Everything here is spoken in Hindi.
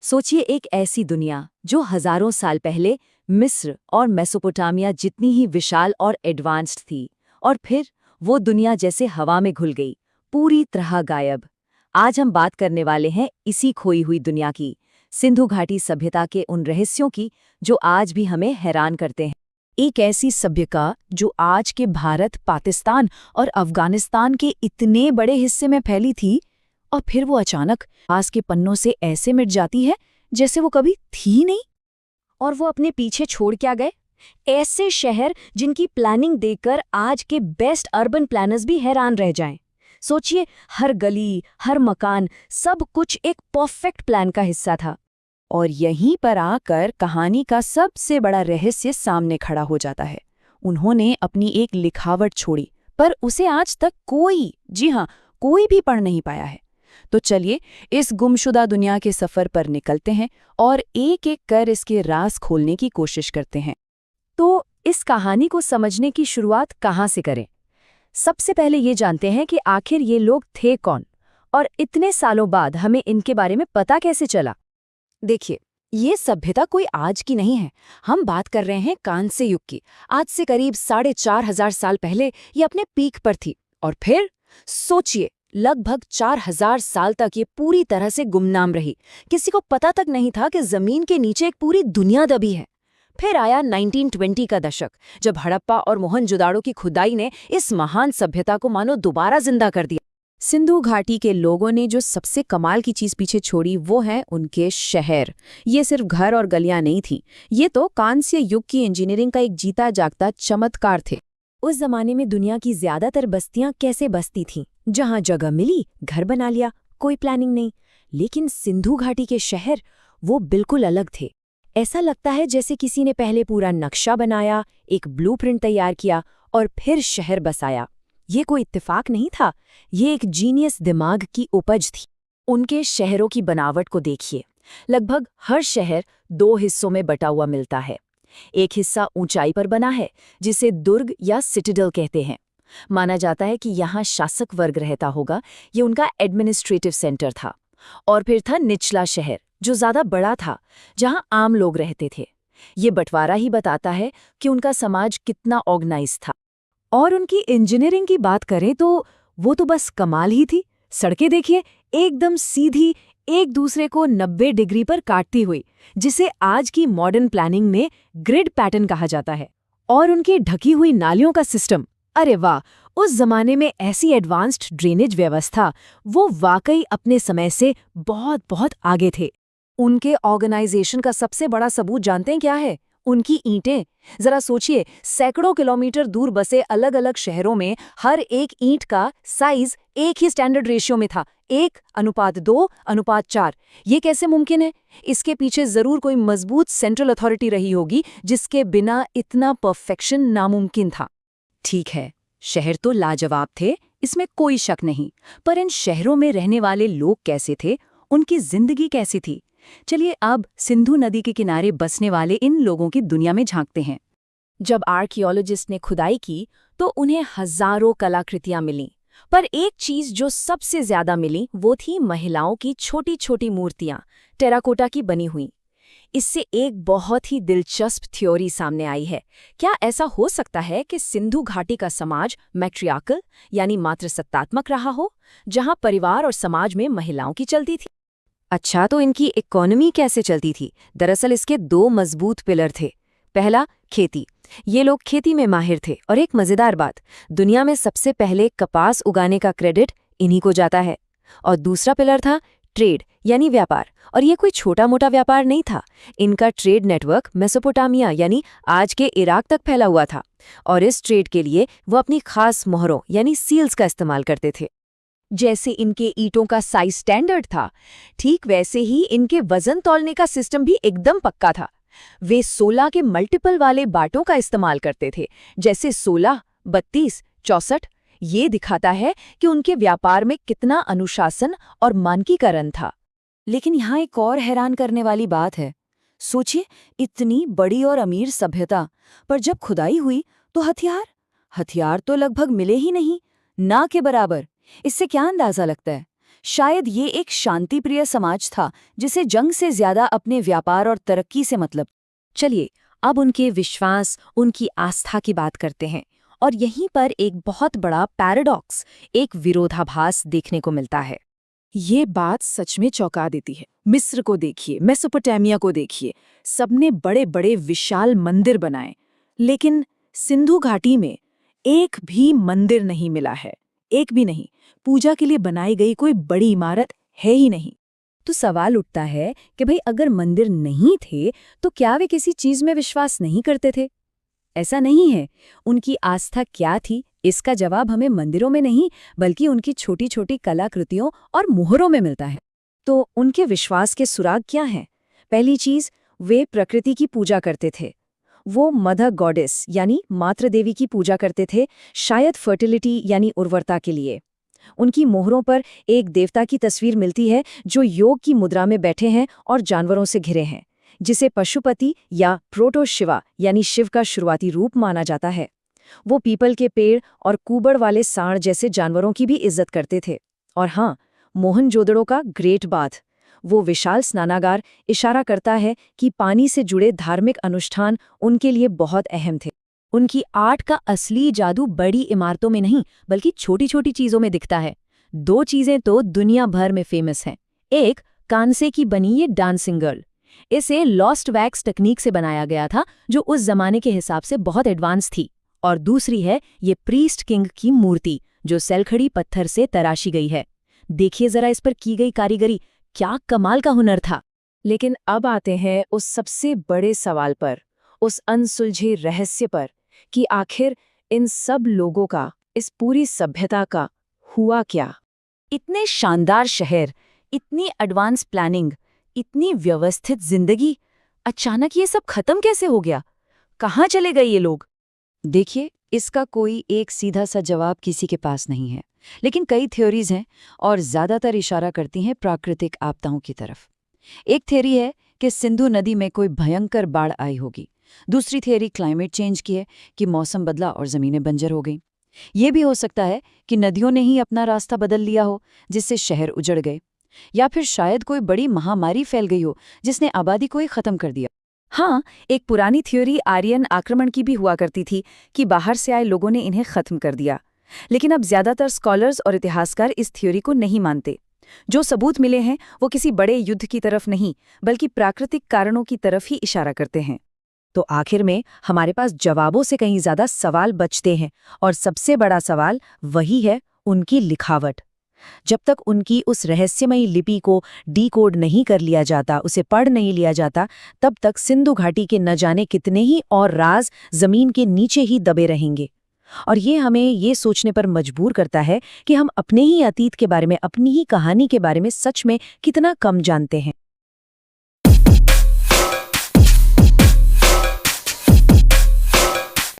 सोचिए एक ऐसी दुनिया जो हजारों साल पहले मिस्र और मेसोपोटामिया जितनी ही विशाल और एडवांस्ड थी, और फिर वो दुनिया जैसे हवा में घुल गई, पूरी तरह गायब। आज हम बात करने वाले हैं इसी खोई हुई दुनिया की, सिंधु घाटी सभ्यता के उन रहस्यों की जो आज भी हमें हैरान करते हैं। एक ऐसी सभ्यता जो आज के भारत, पाकिस्तान और अफगानिस्तान के इतने बड़े हिस्से में फैली थी, और फिर वो अचानक आज के पन्नों से ऐसे मिट जाती है जैसे वो कभी थी नहीं। और वो अपने पीछे छोड़ क्या गए? ऐसे शहर जिनकी प्लानिंग देखकर आज के बेस्ट अर्बन प्लानर्स भी हैरान रह जाएं। सोचिए, हर गली, हर मकान, सब कुछ एक परफेक्ट प्लान का हिस्सा था। और यहीं पर आकर कहानी का सबसे बड़ा रहस्य सामने खड़ा हो जाता है। उन्होंने अपनी एक लिखावट छोड़ी, पर उसे आज तक कोई, जी हाँ, कोई भी पढ़ नहीं पाया है। तो चलिए इस गुमशुदा दुनिया के सफर पर निकलते हैं और एक एक कर इसके राज खोलने की कोशिश करते हैं। तो इस कहानी को समझने की शुरुआत कहाँ से करें? सबसे पहले ये जानते हैं कि आखिर ये लोग थे कौन, और इतने सालों बाद हमें इनके बारे में पता कैसे चला। देखिए, ये सभ्यता कोई आज की नहीं है। हम बात कर रहे हैं कांस्य युग की। आज से करीब 4,500 साल पहले ये अपने पीक पर थी, और फिर सोचिए, लगभग 4,000 साल तक ये पूरी तरह से गुमनाम रही। किसी को पता तक नहीं था कि जमीन के नीचे एक पूरी दुनिया दबी है। फिर आया 1920 का दशक, जब हड़प्पा और मोहनजोदाड़ो की खुदाई ने इस महान सभ्यता को मानो दोबारा जिंदा कर दिया। सिंधु घाटी के लोगों ने जो सबसे कमाल की चीज पीछे छोड़ी वो है उनके शहर। ये सिर्फ घर और गलियां नहीं थी, ये तो कांस्य युग की इंजीनियरिंग का एक जीता जागता चमत्कार थे। उस जमाने में दुनिया की ज्यादातर बस्तियां कैसे बसती थीं? जहां जगह मिली घर बना लिया, कोई प्लानिंग नहीं। लेकिन सिंधु घाटी के शहर वो बिल्कुल अलग थे। ऐसा लगता है जैसे किसी ने पहले पूरा नक्शा बनाया, एक ब्लूप्रिंट तैयार किया और फिर शहर बसाया। ये कोई इत्तेफाक नहीं था, ये एक जीनियस दिमाग की उपज थी। उनके शहरों की बनावट को देखिए। लगभग हर शहर 2 हिस्सों में बटा हुआ मिलता है। एक हिस्सा ऊंचाई पर बना है, जिसे दुर्ग या सिटाडेल कहते हैं। माना जाता है कि यहाँ शासक वर्ग रहता होगा, ये उनका एडमिनिस्ट्रेटिव सेंटर था। और फिर था निचला शहर, जो ज्यादा बड़ा था, जहाँ आम लोग रहते थे। ये बंटवारा ही बताता है कि उनका समाज कितना ऑर्गेनाइज था। और उनकी इंजीनियरिंग की बात करें तो वो तो बस कमाल ही थी। सड़कें देखिए, एकदम सीधी, एक दूसरे को 90 डिग्री पर काटती हुई, जिसे आज की मॉडर्न प्लानिंग में ग्रिड पैटर्न कहा जाता है। और उनकी ढकी हुई नालियों का सिस्टम, अरे वाह! उस जमाने में ऐसी एडवांस्ड ड्रेनेज व्यवस्था, वो वाकई अपने समय से बहुत बहुत आगे थे। उनके ऑर्गेनाइजेशन का सबसे बड़ा सबूत जानते हैं क्या है? उनकी ईंटें। जरा सोचिए, सैकड़ों किलोमीटर दूर बसे अलग अलग शहरों में हर एक ईंट का साइज एक ही स्टैंडर्ड रेशियो में था, 1:2:4। ये कैसे मुमकिन है? इसके पीछे जरूर कोई मजबूत सेंट्रल अथॉरिटी रही होगी, जिसके बिना इतना परफेक्शन नामुमकिन था। ठीक है, शहर तो लाजवाब थे, इसमें कोई शक नहीं। पर इन शहरों में रहने वाले लोग कैसे थे? उनकी जिंदगी कैसी थी? चलिए अब सिंधु नदी के किनारे बसने वाले इन लोगों की दुनिया में झांकते हैं। जब आर्कियोलॉजिस्ट ने खुदाई की तो उन्हें हजारों कलाकृतियां मिलीं, पर एक चीज जो सबसे ज्यादा मिली वो थी महिलाओं की छोटी छोटी मूर्तियां, टेराकोटा की बनी हुई। इससे एक बहुत ही दिलचस्प थ्योरी सामने आई है। क्या ऐसा हो सकता है कि सिंधु घाटी का समाज मैट्रियार्कल यानी मातृसत्तात्मक रहा हो, जहां परिवार और समाज में महिलाओं की चलती थी? अच्छा, तो इनकी इकोनॉमी कैसे चलती थी? दरअसल इसके 2 मजबूत पिलर थे। पहला, खेती। ये लोग खेती में माहिर थे, और एक मजेदार बात, दुनिया में सबसे पहले कपास उगाने का क्रेडिट इन्हीं को जाता है। और दूसरा पिलर था ट्रेड यानी व्यापार, और ये कोई छोटा मोटा व्यापार नहीं था। इनका ट्रेड नेटवर्क मेसोपोटामिया यानी आज के इराक तक फैला हुआ था, और इस ट्रेड के लिए वो अपनी खास मोहरों यानी सील्स का इस्तेमाल करते थे। जैसे इनके ईंटों का साइज स्टैंडर्ड था, ठीक वैसे ही इनके वजन तौलने का सिस्टम भी एकदम पक्का था। वे 16 के मल्टीपल वाले बाटों का इस्तेमाल करते थे, जैसे 16, 32, 64। ये दिखाता है कि उनके व्यापार में कितना अनुशासन और मानकीकरण था। लेकिन यहाँ एक और हैरान करने वाली बात है। सोचिए, इतनी बड़ी और अमीर सभ्यता, पर जब खुदाई हुई तो हथियार तो लगभग मिले ही नहीं, ना के बराबर। इससे क्या अंदाजा लगता है? शायद ये एक शांतिप्रिय समाज था जिसे जंग से ज्यादा अपने व्यापार और तरक्की से मतलब। चलिए अब उनके विश्वास, उनकी आस्था की बात करते हैं। और यहीं पर एक बहुत बड़ा पैराडॉक्स, एक विरोधाभास देखने को मिलता है। ये बात सच में चौंका देती है। मिस्र को देखिए, मेसोपोटामिया को देखिए, सबने बड़े बड़े विशाल मंदिर बनाए, लेकिन सिंधु घाटी में एक भी मंदिर नहीं मिला है। एक भी नहीं। पूजा के लिए बनाई गई कोई बड़ी इमारत है ही नहीं। तो सवाल उठता है कि भाई अगर मंदिर नहीं थे तो क्या वे किसी चीज में विश्वास नहीं करते थे? ऐसा नहीं है। उनकी आस्था क्या थी, इसका जवाब हमें मंदिरों में नहीं बल्कि उनकी छोटी छोटी कलाकृतियों और मुहरों में मिलता है। तो उनके विश्वास के सुराग क्या हैं? पहली चीज, वे प्रकृति की पूजा करते थे। वो मदर गॉडेस यानी मातृ देवी की पूजा करते थे, शायद फर्टिलिटी यानी उर्वरता के लिए। उनकी मोहरों पर एक देवता की तस्वीर मिलती है जो योग की मुद्रा में बैठे हैं और जानवरों से घिरे हैं, जिसे पशुपति या प्रोटो शिवा यानी शिव का शुरुआती रूप माना जाता है। वो पीपल के पेड़ और कुबड़ वाले सांड जैसे जानवरों की भी इज्जत करते थे। और हाँ, मोहनजोदड़ो का ग्रेट बाथ, वो विशाल स्नानागार, इशारा करता है कि पानी से जुड़े धार्मिक अनुष्ठान उनके लिए अहम अहम थे। उनकी आर्ट का असली जादू बड़ी इमारतों में नहीं बल्कि छोटी छोटी चीजों में दिखता है। दो चीजें तो दुनिया भर में फेमस हैं। एक, कांसे की बनी ये डांसिंग गर्ल। इसे लॉस्ट वैक्स टेक्निक से बनाया गया था जो उस जमाने के हिसाब से बहुत एडवांस थी। और दूसरी है ये प्रीस्ट किंग की मूर्ति जो सलखड़ी पत्थर से तराशी गई है। देखिए जरा इस पर की गई कारीगरी, क्या कमाल का हुनर था। लेकिन अब आते हैं उस सबसे बड़े सवाल पर, उस अनसुलझे रहस्य पर कि आखिर इन सब लोगों का, इस पूरी सभ्यता का हुआ क्या? इतने शानदार शहर, इतनी एडवांस प्लानिंग, इतनी व्यवस्थित जिंदगी, अचानक ये सब खत्म कैसे हो गया? कहाँ चले गए ये लोग? देखिए, इसका कोई एक सीधा सा जवाब किसी के पास नहीं है, लेकिन कई थ्योरीज हैं और ज्यादातर इशारा करती हैं प्राकृतिक आपदाओं की तरफ। एक थ्योरी है कि सिंधु नदी में कोई भयंकर बाढ़ आई होगी। दूसरी थ्योरी क्लाइमेट चेंज की है कि मौसम बदला और जमीनें बंजर हो गईं। ये भी हो सकता है कि नदियों ने ही अपना रास्ता बदल लिया हो जिससे शहर उजड़ गए, या फिर शायद कोई बड़ी महामारी फैल गई हो जिसने आबादी को ही खत्म कर दिया। हाँ, एक पुरानी थ्योरी आर्यन आक्रमण की भी हुआ करती थी कि बाहर से आए लोगों ने इन्हें खत्म कर दिया। लेकिन अब ज्यादातर स्कॉलर्स और इतिहासकार इस थ्योरी को नहीं मानते। जो सबूत मिले हैं वो किसी बड़े युद्ध की तरफ नहीं बल्कि प्राकृतिक कारणों की तरफ ही इशारा करते हैं। तो आखिर में हमारे पास जवाबों से कहीं ज्यादा सवाल बचते हैं, और सबसे बड़ा सवाल वही है उनकी लिखावट। जब तक उनकी उस रहस्यमयी लिपि को डीकोड नहीं कर लिया जाता, उसे पढ़ नहीं लिया जाता, तब तक सिंधु घाटी के न जाने कितने ही और राज जमीन के नीचे ही दबे रहेंगे। और ये हमें ये सोचने पर मजबूर करता है कि हम अपने ही अतीत के बारे में, अपनी ही कहानी के बारे में सच में कितना कम जानते हैं।